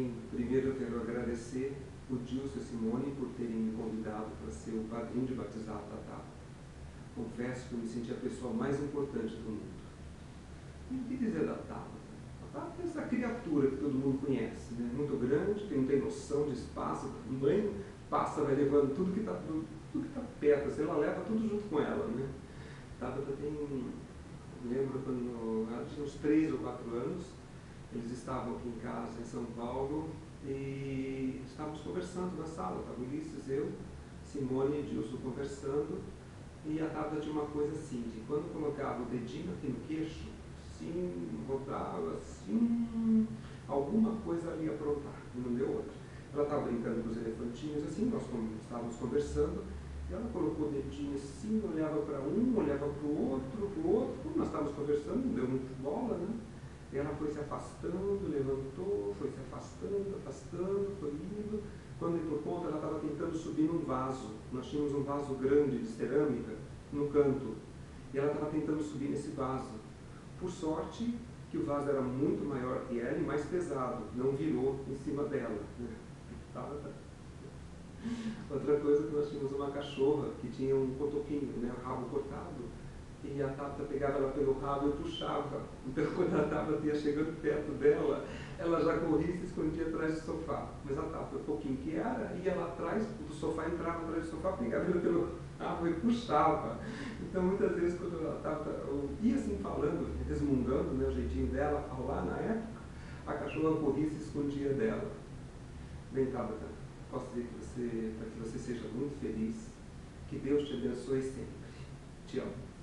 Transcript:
Bem, primeiro eu quero agradecer o Dilson e a Simone por terem me convidado para ser o padrinho de batizado da Tabata. Confesso que eu me senti a pessoa mais importante do mundo. E o que dizer da Tabata? A Tabata é essa criatura que todo mundo conhece, né? Muito grande, que não tem noção de espaço, tamanho, passa, vai levando tudo que está perto, assim, ela leva tudo junto com ela, né? A Tabata lembro quando ela tinha uns 3 ou 4 anos, eles estavam aqui em casa, em São Paulo, e estávamos conversando na sala, estava Ulisses, eu, Simone e Dilson conversando, e a Tabata tinha uma coisa assim, de quando colocava o dedinho aqui no queixo, assim, rodava assim, alguma coisa ali ia aprontar, e não deu outra. Ela estava brincando com os elefantinhos, assim, nós estávamos conversando, e ela colocou o dedinho assim, olhava para um, olhava para o outro, como nós estávamos conversando, não deu muito bola, né? E ela foi se afastando, levantou, foi se afastando, foi indo. Quando ele por conta, ela estava tentando subir num vaso. Nós tínhamos um vaso grande de cerâmica no canto. E ela estava tentando subir nesse vaso. Por sorte, que o vaso era muito maior que ela e mais pesado. Não virou em cima dela. Outra coisa que nós tínhamos uma cachorra que tinha um cotoquinho, né, o rabo cortado. E a Tabata pegava ela pelo rabo e puxava. Então, quando a Tabata ia chegando perto dela, ela já corria e se escondia atrás do sofá. Mas a Tabata, pouquinho que era, ia lá atrás do sofá, entrava atrás do sofá, pegava ela pelo rabo e puxava. Então, muitas vezes, quando a Tabata ia assim falando, resmungando, né, o jeitinho dela falar na época, a cachorra corria e se escondia dela. Bem, Tabata, posso dizer que para que você seja muito feliz, que Deus te abençoe sempre. Te amo.